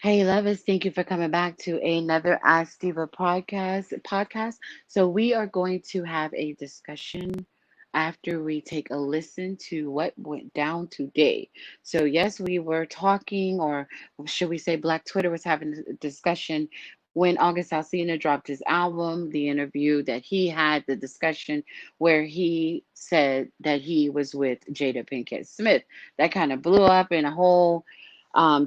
Hey, lovers, thank you for coming back to another Ask Diva podcast. So we are going to have a discussion after we take a listen to what went down today. So yes, we were talking, or should we say Black Twitter was having a discussion when August Alsina dropped his album, the interview that he had, the discussion where he said that he was with Jada Pinkett Smith. That kind of blew up in a whole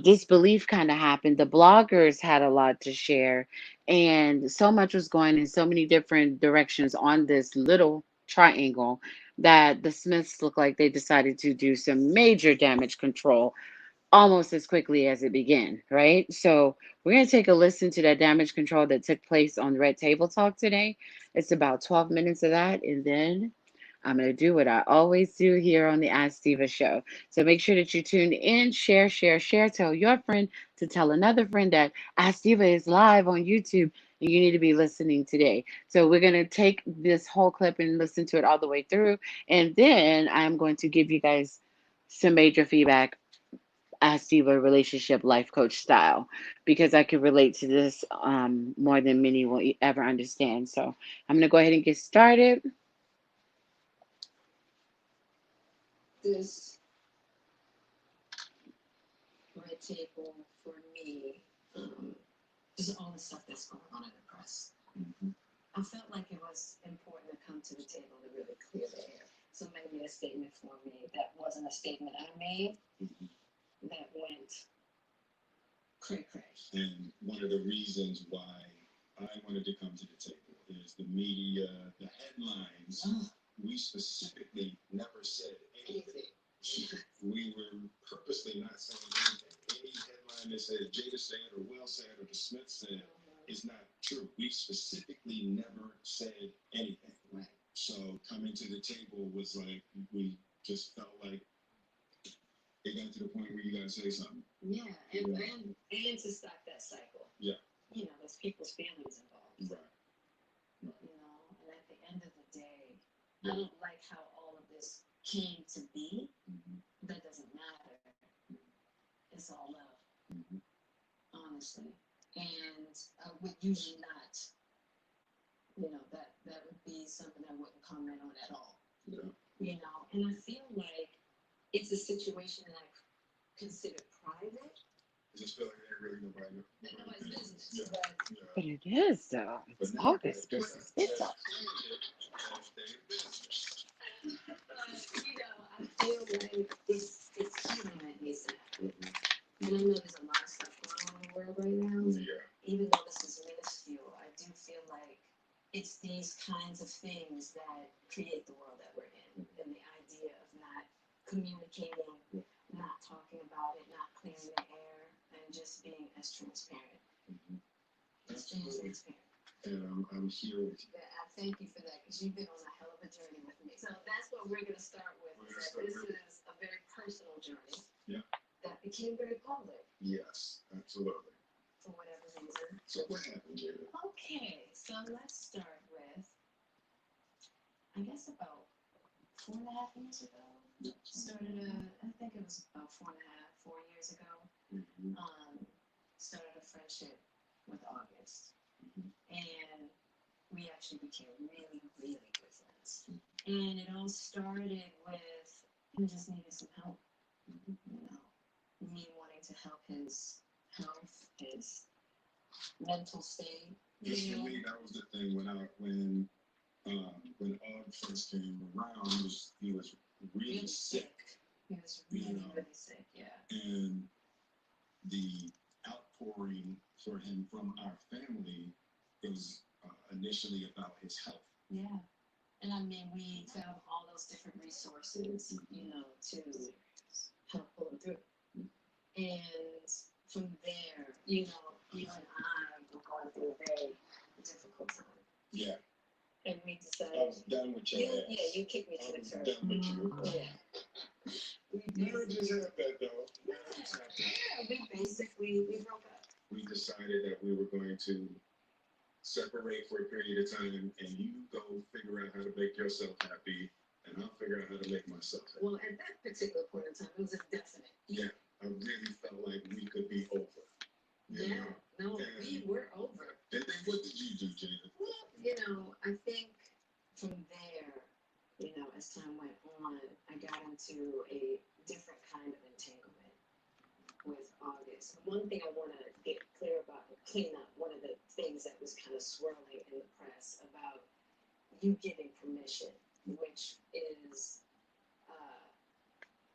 disbelief kind of happened. The bloggers had a lot to share, and so much was going in so many different directions on this little triangle that the Smiths looked like they decided to do some major damage control almost as quickly as it began, right? So we're going to take a listen to that damage control that took place on Red Table Talk today. It's about 12 minutes of that, and then I'm going to do what I always do here on the Ask Diva show. So make sure that you tune in, share, share, share. Tell your friend to tell another friend that Ask Diva is live on YouTube and you need to be listening today. So we're going to take this whole clip and listen to it all the way through. And then I'm going to give you guys some major feedback Ask Diva relationship life coach style because I could relate to this more than many will ever understand. So I'm going to go ahead and get started. This red table for me is all the stuff that's going on in the press. I felt like it was important to come to the table to really clear the air. Somebody made a statement for me that wasn't a statement I made that went cray cray. And one of the reasons why I wanted to come to the table is the media, the headlines. We specifically never said anything. We were purposely not saying anything. Any headline that said Jada said or Will said or the Smith said is not true. We specifically never said anything. Right. So coming to the table was like we just felt like it got to the point where you gotta say something. Yeah, and to stop that cycle. Yeah. You know, there's people's families involved. Right. You know, and at the end of the day, I don't like how all of this came to be. That doesn't matter. It's all love, honestly. And I would usually not, that would be something I wouldn't comment on at all. Yeah. You know, and I feel like it's a situation that I consider private. I just feel like there really nobody knows. That nobody's business. Yeah. But it is, though. It's August. It's up. I feel like it's healing that needs to happen. And I know there's a lot of stuff going on in the world right now. Yeah. Even though this is minuscule, I do feel like it's these kinds of things that create the world that we're in. And the idea of not communicating, not talking about it, not clearing the air, and just being as transparent. Just being transparent. And I'm here with you. I thank you for that because you've been on a hell of a journey with me. So that's what we're going to start with. This is a very personal journey. Yeah. That became very public. Yes, absolutely. For whatever reason. So what happened, Jada? Okay, so let's start with, I guess about 4.5 years ago. I think it was about 4 years ago. Started a friendship with August. And we actually became really, really good friends. And it all started with him just needing some help. You know, me wanting to help his health, his mental state. Yes, for me, that was the thing when Aug first came around, he was really sick. He was really sick, yeah. And the outpouring for him from our family was initially about his health. Yeah. And I mean, we found all those different resources, to help pull him through. And from there, you and I were going through a very difficult time. Yeah. And we decided. I was done with your ass. Yeah, you kicked me to the curb. Done with you. Yeah. You deserve that, though. Yeah, we broke up. We decided that we were going to separate for a period of time, and you go figure out how to make yourself happy, and I'll figure out how to make myself happy. Well, at that particular point in time, it was a definite. Yeah, I really felt like we could be over. No, we were over. And then what did you do, Jada? Well, I think from there, as time went on, I got into a different kind of entanglement with August. One thing I want to get clear about and clean up, one of the things that was kind of swirling in the press about you giving permission, which is,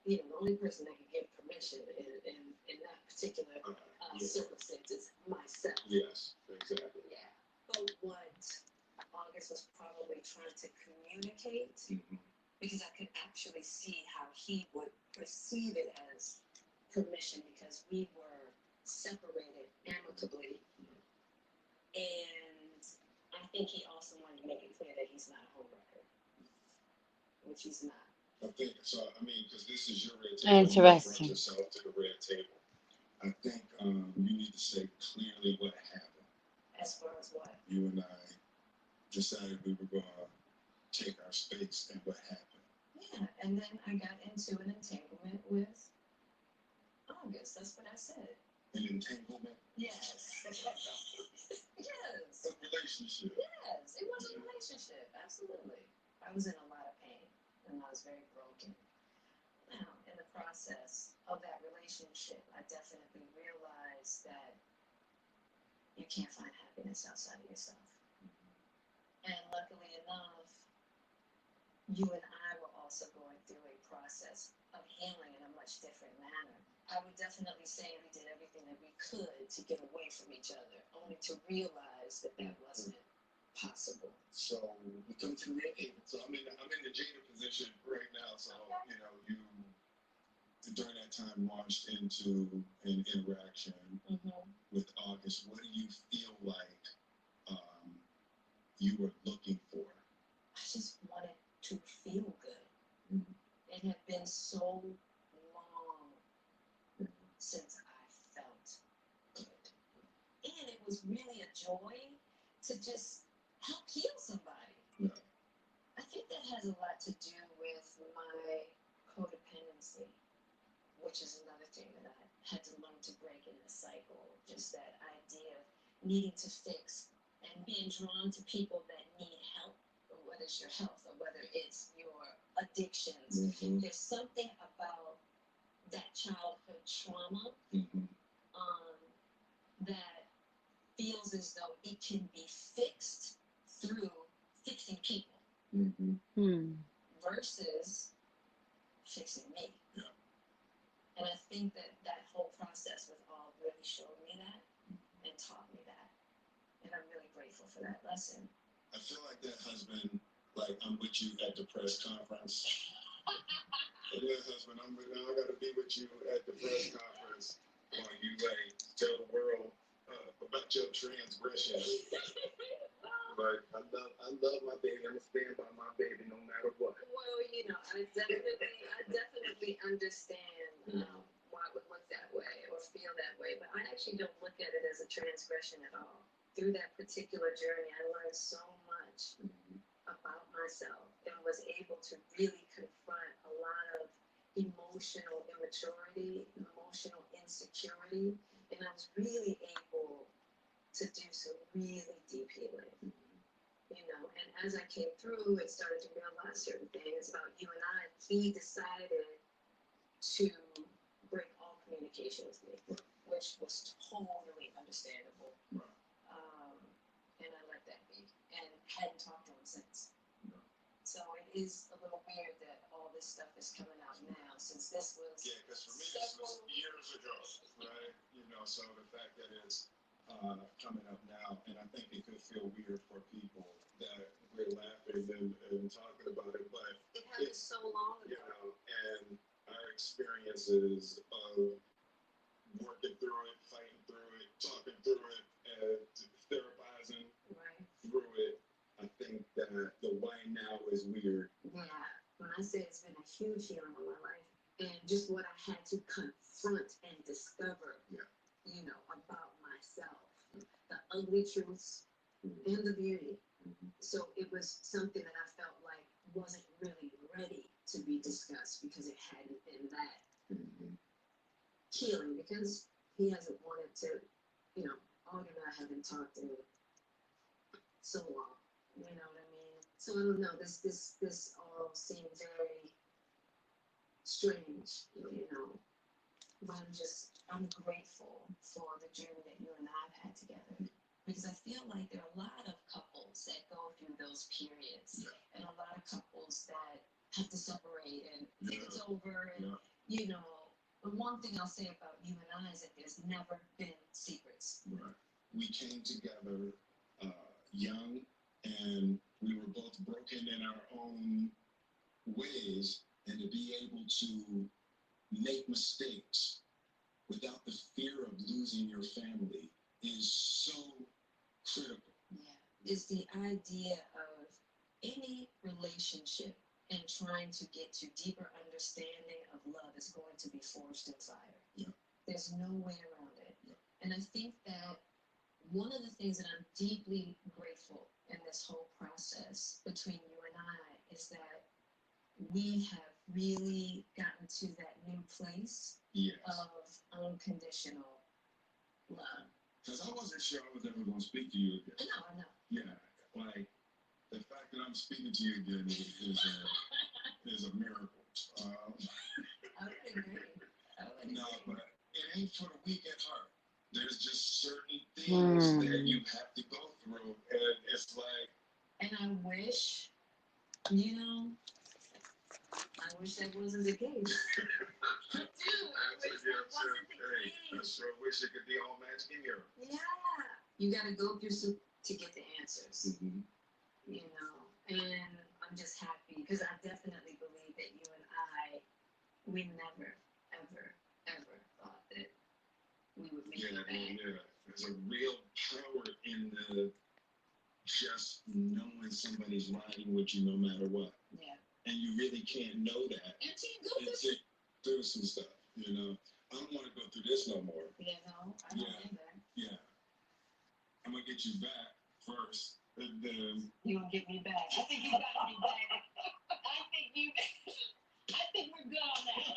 the only person that can give permission in that particular circumstance is myself. Yes, exactly. Yeah. But what August was probably trying to communicate, because I could actually see how he would perceive it as permission because we were separated amicably. And I think he also wanted to make it clear that he's not a homewrecker, which he's not. I think so. I mean, because this is your red table. Interesting. You brought yourself to the red table. I think you need to say clearly what happened. As far as what? You and I decided we were going to take our space, and what happened? Yeah, and then I got into an entanglement with August. That's what I said. An entanglement? Yes. Yes. A relationship. Yes, it was a relationship. Absolutely. I was in a lot of pain, and I was very broken. Now, in the process of that relationship, I definitely realized that you can't find happiness outside of yourself. And luckily enough, you and I were also going through a process of healing in a much different manner. I would definitely say we did everything that we could to get away from each other, only to realize that that wasn't possible. So we come to the red table. So I'm in the Jada position right now. So you during that time launched into an interaction with August. What do you feel like you were looking for? I just wanted to feel good. It had been so long since I felt good. And it was really a joy to just help heal somebody. Yeah. I think that has a lot to do with my codependency, which is another thing that I had to learn to break in this cycle. Just that idea of needing to fix and being drawn to people that need help, whether it's your health or whether it's your addictions. There's something about that childhood trauma that feels as though it can be fixed through fixing people versus fixing me. Yeah. And I think that whole process with all really showed me that and taught me that. And I'm really grateful for that lesson. I feel like that husband, like I'm with you at the press conference. And that husband, I got to be with you at the press conference while you tell the world about your transgression. But I love my baby. I'm gonna stand by my baby no matter what. Well, I definitely understand why it would look that way or feel that way. But I actually don't look at it as a transgression at all. Through that particular journey, I learned so much about myself and was able to really confront a lot of emotional immaturity, emotional insecurity, and I was really able to do some really deep healing. And as I came through and started to realize certain things about you and I, he decided to break all communication with me, which was totally understandable. And I let that be and hadn't talked to him since. So it is a little weird that all this stuff is coming out now, since this was... Yeah, because for me, this was years ago, right? So the fact that it's coming up now, and I think it could feel weird for people that we're laughing and talking about it, but it happened so long ago. And our experiences of working through it, fighting through it, talking through it, and therapizing through it, I think that the why now is weird. Yeah, when I say it's been a huge healing in my life, and just what I had to confront and discover, about myself, the ugly truths and the beauty. So it was something that I felt like wasn't really ready to be discussed because it hadn't been that healing, because he hasn't wanted to you know, Aug and I haven't talked in so long. You know what I mean? So I don't know. This all seems very strange, you know. But I'm grateful for the journey that you and I've had together. Because I feel like there are a lot of couples that go through those periods, and a lot of couples that have to separate and think it's over. And, you know, the one thing I'll say about you and I is that there's never been secrets. Right. We came together young, and we were both broken in our own ways, and to be able to make mistakes without the fear of losing your family is so critical. Yeah, it's the idea of any relationship and trying to get to deeper understanding of love is going to be forged in fire. Yeah. There's no way around it. Yeah. And I think that one of the things that I'm deeply grateful in this whole process between you and I is that we have really gotten to that new place Yes. of unconditional love. Because I wasn't sure I was ever going to speak to you again. I know. Yeah, like the fact that I'm speaking to you again is a miracle. I would agree. No, but it ain't for the weak at heart. There's just certain things that you have to go through, and it's like. And I wish, you know, I wish that wasn't the case. I do. I wish that wasn't the case. I sure wish it could be all magic in here. Yeah. You got to go through some to get the answers. Mm-hmm. You know, and I'm just happy because I definitely believe that you and we never, ever, ever thought that we would make it back. Yeah. There's a real power in the just knowing somebody's riding with you no matter what. Yeah. And you really can't know that until you go through some stuff, you know. I don't want to go through this no more. Yeah, no, I don't either. Yeah. I'm going to get you back first. And then... You gonna get me back? I think you got me back. I think we're good on that.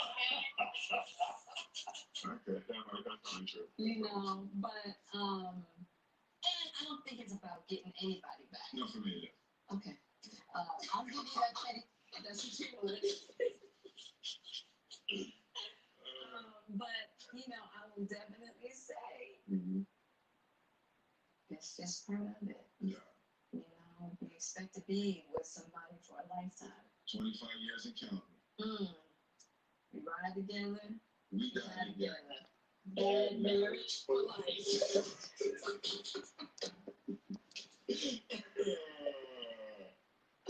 Okay, that's untrue. You know, but and I don't think it's about getting anybody back. No, for me either. Okay. I'll give you that petty. That's what you want. But you know, I will definitely say it's just part of it. Yeah. You know, you expect to be with somebody for a lifetime. 25 years and counting. We ride together. We die together. Bad marriage for life.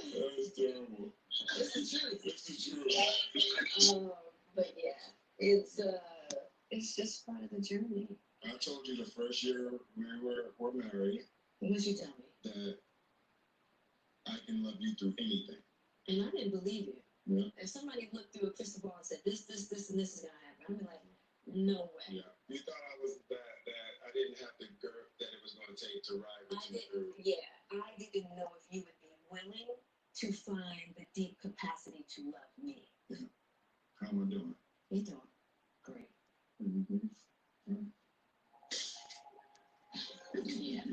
That's terrible. It's the truth. It's the truth. But yeah, it's just part of the journey. I told you the first year we were married. What did you tell me? That I can love you through anything. And I didn't believe you. Yeah. If somebody looked through a crystal ball and said this, and this is gonna happen, I'd be like, no way. Yeah. You thought I was that I didn't have the girth that it was gonna take to ride with you through. Yeah. I didn't know if you would be willing to find the deep capacity to love me. Yeah. How am I doing? You're doing great. Mm-hmm. Yeah.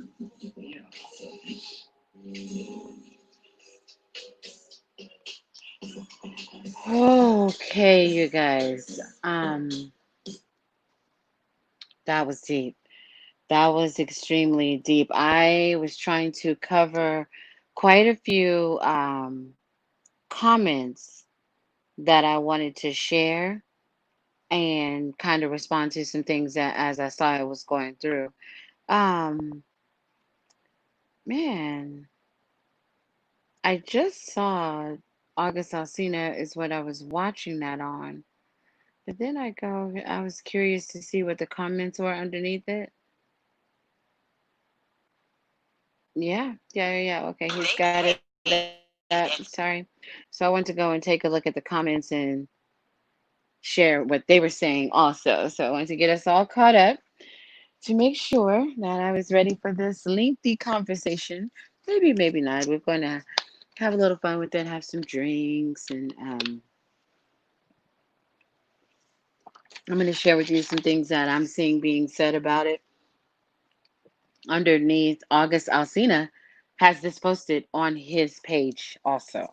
Okay, you guys. That was deep. That was extremely deep. I was trying to cover quite a few comments that I wanted to share and kind of respond to some things that as I saw it was going through. Um, man, I just saw August Alsina is what I was watching that on. But then I was curious to see what the comments were underneath it. Yeah. Okay, he's got it up. Sorry. So I went to go and take a look at the comments and share what they were saying also. So I wanted to get us all caught up to make sure that I was ready for this lengthy conversation. Maybe not. We're going to have a little fun with it, have some drinks, and I'm going to share with you some things that I'm seeing being said about it. underneath August Alsina has this posted on his page also.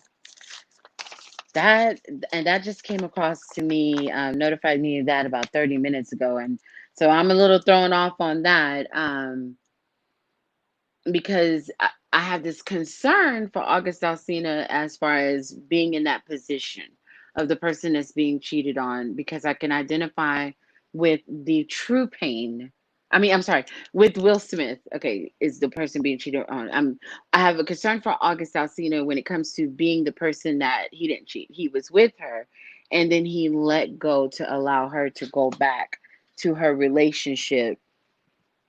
That and that just came across to me, notified me of that about 30 minutes ago, and so I'm a little thrown off on that. Because I have this concern for August Alsina as far as being in that position of the person that's being cheated on, because I can identify with the true pain. I mean, I'm sorry, with Will Smith. Okay, is the person being cheated on. I have a concern for August Alsina when it comes to being the person that he didn't cheat. He was with her, and then he let go to allow her to go back to her relationship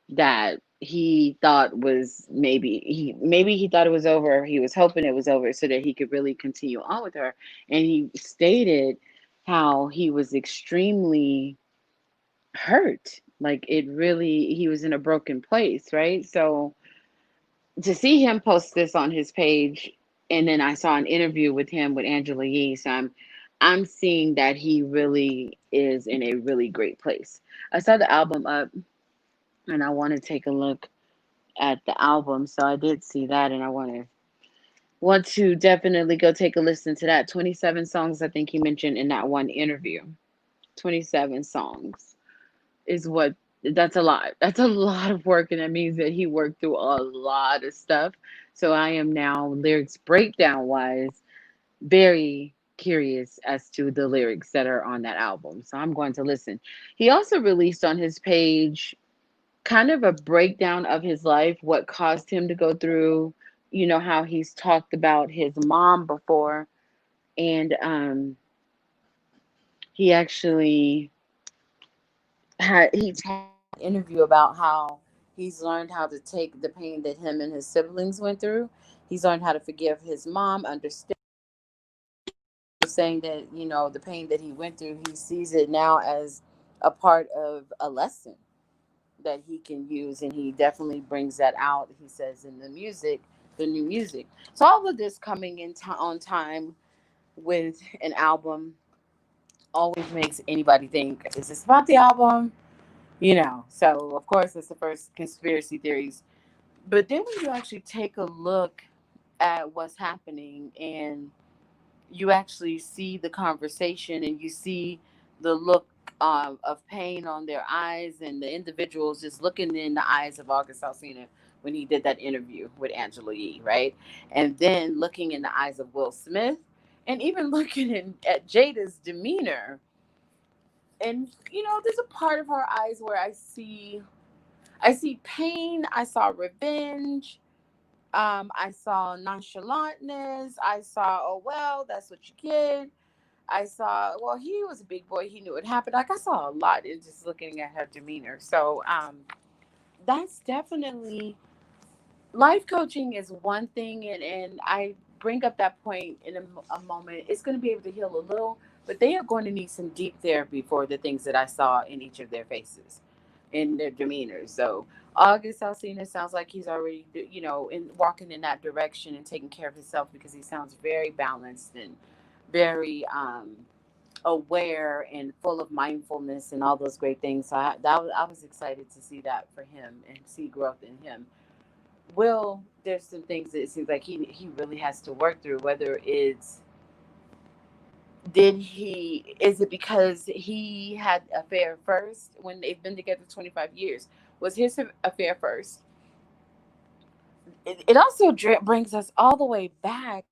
that he thought was maybe he thought it was over. He was hoping it was over so that he could really continue on with her. And he stated how he was extremely hurt. Like it really, he was in a broken place, right? So to see him post this on his page, and then I saw an interview with him with Angela Yee, so I'm seeing that he really is in a really great place. I saw the album up, and I want to take a look at the album. So I did see that, and I want to definitely go take a listen to that. 27 songs I think he mentioned in that one interview. 27 songs is what that's a lot. That's a lot of work, and that means that he worked through a lot of stuff. So I am now lyrics breakdown wise very curious as to the lyrics that are on that album. So I'm going to listen. He also released on his page kind of a breakdown of his life, what caused him to go through, how he's talked about his mom before. And he actually he talked in an interview about how he's learned how to take the pain that him and his siblings went through. He's learned how to forgive his mom, understand, saying that, the pain that he went through, he sees it now as a part of a lesson that he can use, and he definitely brings that out, he says, in the music, the new music. So all of this coming in on time with an album always makes anybody think, is this about the album? So of course it's the first conspiracy theories, but then when you actually take a look at what's happening, and you actually see the conversation, and you see the look of pain on their eyes, and the individuals just looking in the eyes of August Alsina when he did that interview with Angela Yee, right? And then looking in the eyes of Will Smith, and even looking at Jada's demeanor. And there's a part of her eyes where I see pain, I saw revenge, I saw nonchalantness. I saw, oh well, that's what you get. I saw, well, he was a big boy. He knew it happened. Like I saw a lot in just looking at her demeanor. So that's definitely, life coaching is one thing, and I bring up that point in a moment. It's going to be able to heal a little, but they are going to need some deep therapy for the things that I saw in each of their faces, in their demeanor. So August Alsina sounds like he's already, in walking in that direction and taking care of himself, because he sounds very balanced and very aware and full of mindfulness and all those great things. So I was excited to see that for him and see growth in him. Will, there's some things that it seems like he really has to work through. Whether it's, is it because he had affair first when they've been together 25 years? Was his affair first? It also brings us all the way back